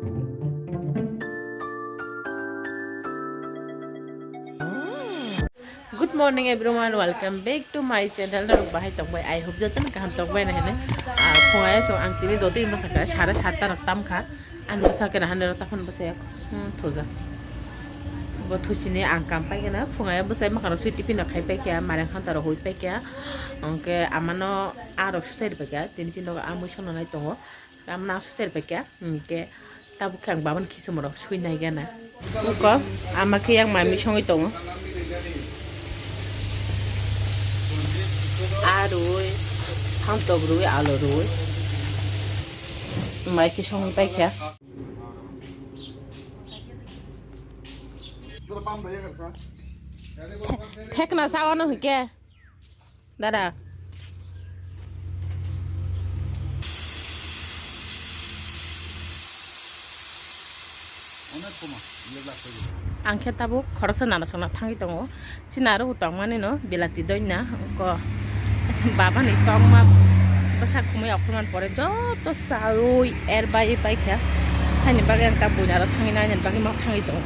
Good morning everyone, welcome back to my channel. Narok bahay tokbai, I hope joton kaham tokbai na hene. Phungaya chong ang tini doti masaka 7:30 raktam kha. An masaka na hanera tapon basaya thoja. Bo thusine ang kampai kana phungaya basai makaro sui tipi na khai pai kya marang khantaro hoi pai kya. Angke amano aro susai pai kya tini chino amu sono nai tongo. Amna susai pai kya ke tabu khang baban kisumoro sui nai gana. Ko amake yang mami songi tongo. Rồi thang tộc rồi alo rồi mấy cái xong tay kia thét là sao nó hử kia đã ang khetabu khoroksa nana sona thangi tongo sinaro utang mane no bilati doina ko baba ni tong ma basa kumai okman pore joto saui erbai pai kya hani bagi ang tabu nara thangi na nyan bagi ma thangi tongo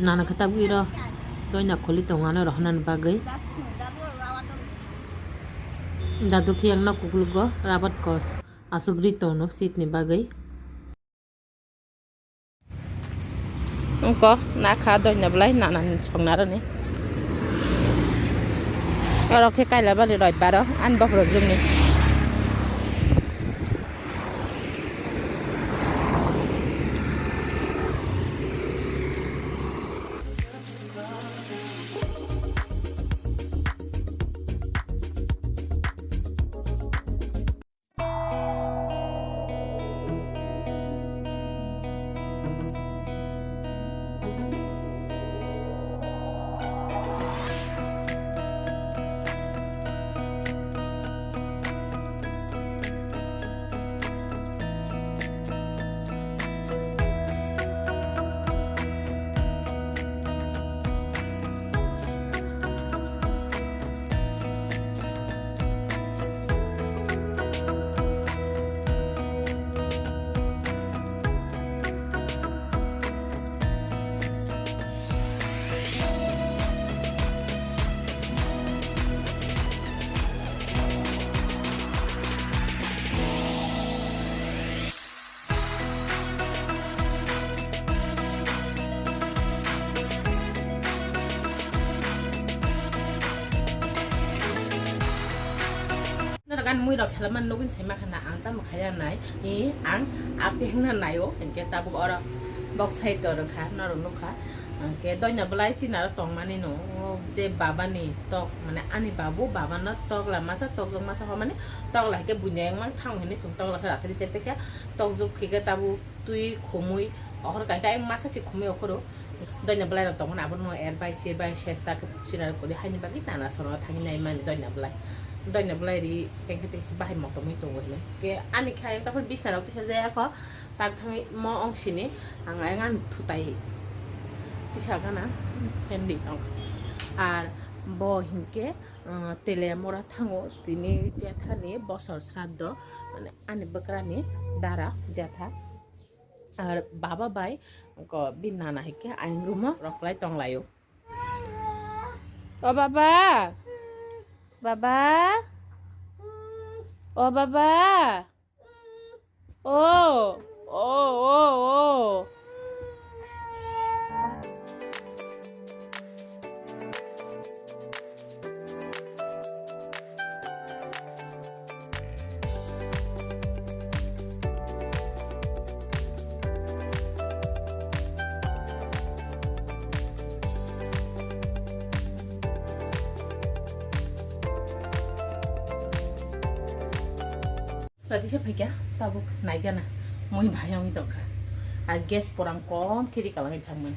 nana katagu iro doina kholi tongana rohnan bagai dadu khiyang na kuklugo rabat kos asugri tono sit ni bagai ko na kha doina blai nana songnara ni oro khe kaila bali roi baro an bokro jungni kan mui rok halaman nugin sema kana ang ta makhaya nai ni ang api hangna nayo enke tabu ora box hai to rakha na ro nokha ke doina blai chi na tong mani no je baba ni tok mane ani babu baba na tok la masa tok jong masa ho mane tok la ke bunyang mang thang hene chung tok la khara tri se pe ka tok ju khi ke tabu tui khomui or kai kai masa chi khomui okhoro doina blai rok tong na abon no air by se by sesta ke sina ko de hani bagi tana soro thangi nai mani doina blai doina blai ri pengkete si bahay mo to mi to wele ke ani khai ta pon bisna rok te ja ko tak thami mo ong sini angai ngan thutai pitha Gaana হেন্দি tong আর ব হিংকে তেলে মরা থাঙো তিনি জেঠানি বছর শ্রাদ্ধ মানে আনি বকরানি দারা জেঠা আর বাবা বাই ক বিনানা হিকে আইন রুম রকলাই টংলায়ো ও বাবা বাবা ও বাবা ও ও ও ও tadi siapa ya tabuk naik na mau bayang itu kan ages porang kom kiri kalau itu man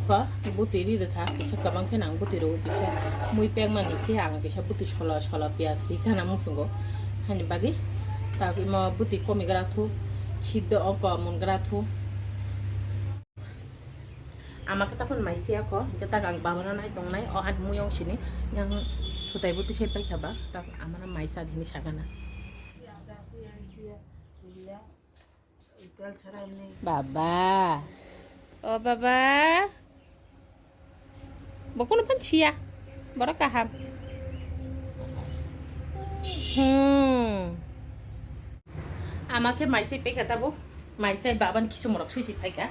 ko buti ri rekha kisa kabang khe nang buti ro kisa mui peng mani ke ang kisa buti sola pias ri sana musungo hani bagi ta ki mo buti komi grathu siddo oko mun grathu আমাকে তখন মাইসি ako kita gang babana nai tong nai o at muyong sini yang tutai buti sai pai khaba ta amana maisa dhini sagana baba oh baba bokun pan chia bora kaham আমাকে মাইসি pe kata bu maisai baban kisu morok suisi paika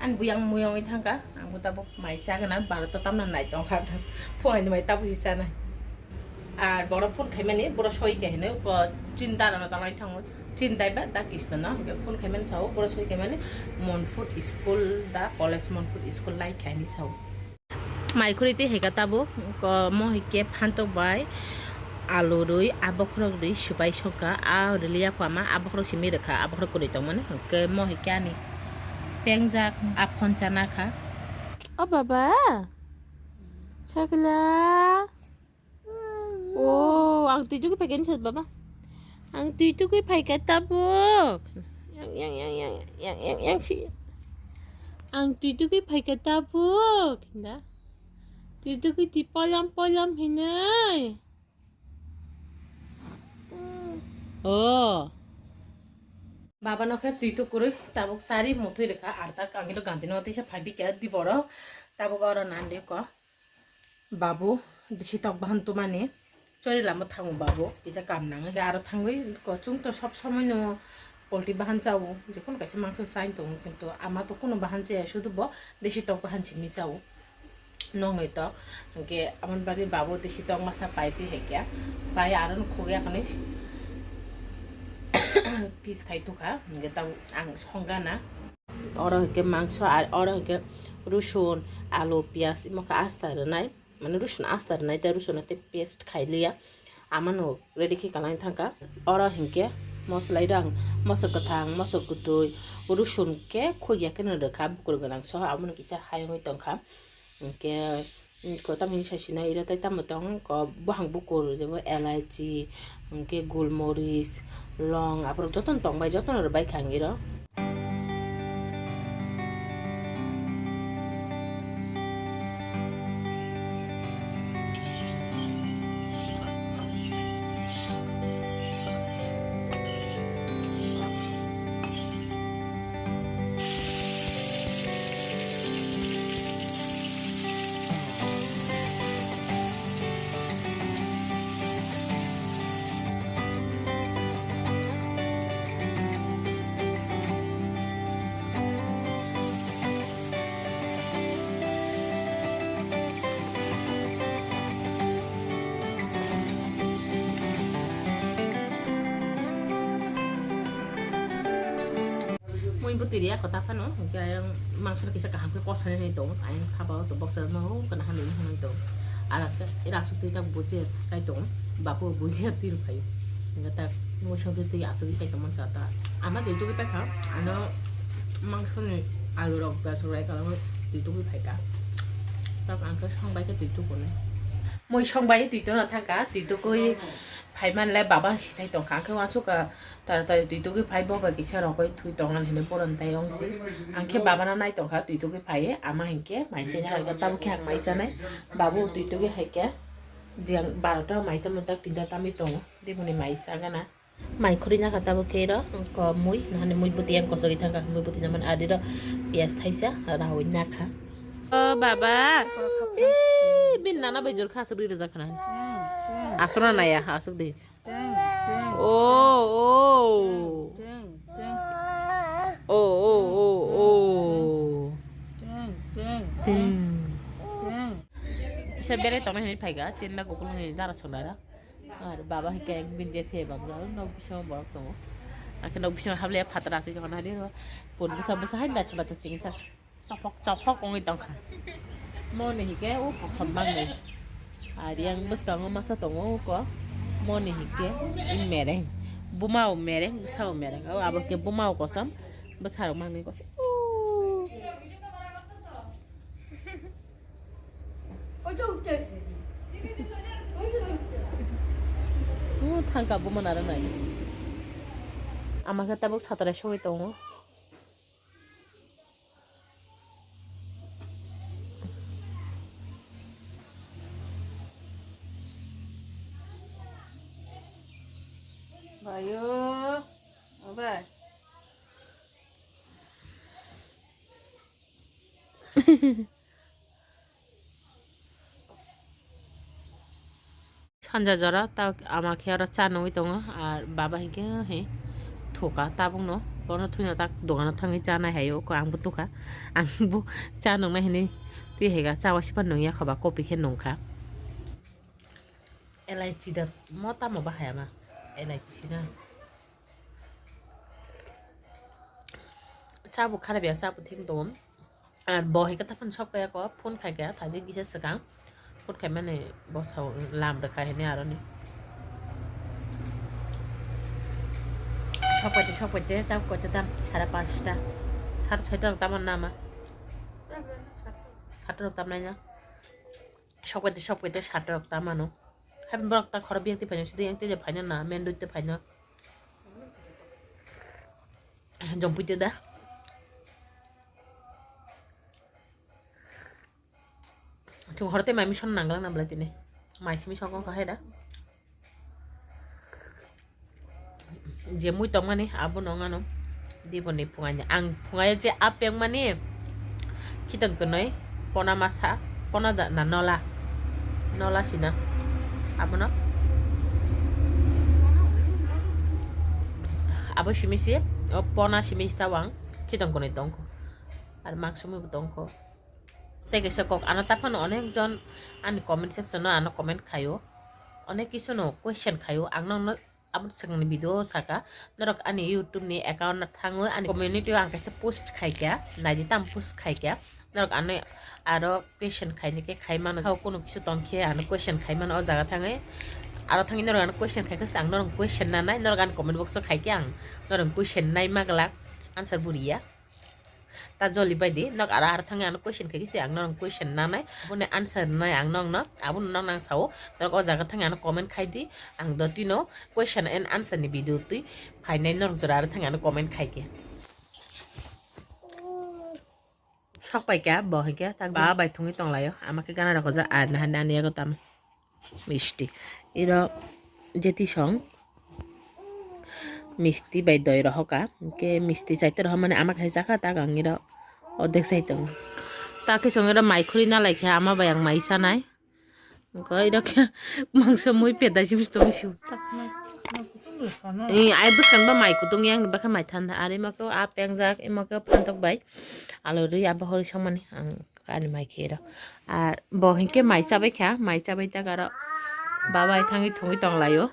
an buyang muyang thangka angku tabu maisa kana barato tamna nai tongkha phone mai tabu isana আর বড় phone খাইমানি বড় সই কাহিনী চিন্তা রানা তালাই থাঙ্গো চিন্তাই বা দা কৃষ্ণ না ফোন খাইমানি চাও বড় সই কাহিনী মনফুট স্কুল দা কলেজ মনফুট স্কুল লাই খাইনি চাও মাইখুরিতে হেগাতাবো মহিকে ফান্তক বাই আলু রুই আবখরক রুই সুপাই সকা আ রিলিয়া ফামা আবখরক সিমি রেখা আবখরক করি তো মানে কে মহিকে আনি পেংজাক আফন চানা খা ও বাবা ছাগলা oh ang tuju ko pagen sa baba ang tuju ko pai katabok yang si ang tuju ko pai katabok na tuju ko ti polam hinay oh baba no kha tuju kore tabok sari mothoi rekha ar ta kangi to ganti no tisa phabi ka di boro tabok ora nande ko babu disi tok bahan to mane চরি লামো থাঙ্গো বাবু পিসা কাম নাঙে আরো থাঙ্গই কচুং তো সব সময় no poultry বাহান চাও যে কোনো কাছে মাংস চাই তো কিন্তু আমার তো কোনো বাহান চাই শুধু দেশি টক বাহান চিমি চাও নঙই তো কে আমার বাড়ির বাবু দেশি টক মাছা পাইতে হেকিয়া পাই আর খুগে এখানে পিস খাইতুখা তাও আং সংগানা ওরা হেকে মাংস আর ওরা হেকে রসুন আলু পেঁয়াজ ইমকা আস্তা নাই মানে রসুন আস্তার নাই তাই রসুনতে পেস্ট খাইলিয়া আমানো রেডি খি কালাই থাকা অরা হিংকে মশলাই রাং মশক গোথাং মশক গুতুই রসুনকে খুইয়া কেন রেখা বুকুর গোনাং সহ আমন কিসা হায়ঙই তংখা কে কতামিনি সাইসিনা এরা তাই তামতং ক বহাং বুকুর যেব এলাইচি কে গোলমরিচ লং আপর যতন তংবাই যতন by খাঙ্গির Tiri ako tapa no kaya yung mangsa kisa kaham ko kosan na ito ay kabaw to box no kana hanin no ito ala ira su tu ta buji kai to bapu buji tir phai ngata mo shong tu ti asu sai to mansa ta ama de tu ki pa kha ano mangsa ni alu rok ta su rai ka tu tu ki phai ka ta ang ka shong bai ka tu tu ko ne moi shong bai tu tu na tha ka tu tu ko ফাইমান লাই বাবা সিসাই তং কাংকে ওয়াসুকা তাড়াতাড়ি তুই তোকে phi বাবা কিসা রকই তুই তংনান হেনে পড়ন তাই অংশে আংকে বাবা না নাই তংখা তুই তোকে ফাইয়ে আমা হেনকে মাইসে না হালকা তাবো কে মাইসা নাই বাবু তুই তোকে হাইকে যে 12টা মাইসা মন্তা 3টা তামি তং দেবনি মাইসা গানা মাইখুরি না খাতাবো কে র ক মুই নাহানে মুই বুতি আং কসগি থাকা মুই বুতি নামান আদির পিয়াজ থাইসা রাহই না খা ও বাবা বিন নানা বেজর খা সরি রেজা খানা আসনা নাই আসুক দে ও ও ও ও ও ও isa bere tong ni phaiga chinna kokul ni dara sonara ar baba hike ekbin jethe babla no bisho borok to akin no bisho hable phatra chi jona ni pon bisa bisa hain da chula to chingcha chopok ong tong kha mo ni hike o phom bang ni yang bus kamu masa tongo ko moni hike in mereng bumau mereng busau mereng au abo ke bumau kosam besar mang ni kosam थांगाबोमोन आरो नाय आमाखौ Tabuk Satara सबाय दङ Bayo, apa? सानजा जरा ता आमाखे आरो चा नङै दङ आर बाबा हिंके हे थोका ताबुक न बनो थुइना ता दगाना थाङै जानाय हायो को आंबो थोका आंबो चा नंनाय हिनि तुइ हेगा चावासिपा नङिया खबा कपि खे नंखा एलाइचि दा मता म बाहाया मा एलाइचि सिना चाबु खारा बिया चाबु थिं दम आर बहे का तापन सब कया को फोन खाइ गया थाजे गिसे सका फोन खाइ माने बसाव लाम रखा है ने आरो नि सब पते ताब को ताम 5:30 टा 6:30 तामन नामा 7 ताम नाइना सब पते 7 तामानो हम ब्रक ता खर बियति फाइन सुदि यंते जे फाइन ना मेन दुते फाइन जम्पुते दा Chung horte mai mission nanglang na belati ne. Mai simi sokong kaheda. Je mui tong mani abu nongano. Di boni punganya. Ang pungaya je apeng mani. Kita gunoi pona masa pona da na nola. Nola sina. Abu no. Abu simisi pona simisi tawang. Kita gunoi tongko. Ar maksumi tongko. Tege sekok anak tapan onek jon an comment section no anak comment kayo onek kisu no question kayo ang nong abut sengni video saka norok ani YouTube ni account na thango ani community ang kaise post khaikya naji tam post khaikya norok ane aro question khaini ke khaima no kono kisu tongkhe an question khaima no jaga thangai aro thangi norok an question khaika sang norok question na nai norok an comment box khaikya ang norok question nai maglak answer buriya ta joli baidi nok ara thangi an question kai se ang nong question na nai bune answer nai ang nong no abun nong nang sao nok o jaga thangi an comment khai di ang do tino question and answer ni video tui phai nai nok jora ar thangi an comment khai ke sok pai ka bo he ke ta ba bai thungi tong layo amake gana rakho ja ar na handa niya ko tam mishti iro jeti song misti bai doi rohoka ke misti saite roh mane amak hai jaka ta gangira odek saite তাকে সঙ্গে মাইখুরি না লাইখে আমা বাইang mai sanai ko iroke mangso mui pedai sim sto siu ai bukan ba mai kutung yang ba ka mai than are mako apeng jak emako pantok bai alori aba hori samani ang kani mai khera ar bo hinke mai chabai kha mai chabai ta karo babai thangi thungi tong layo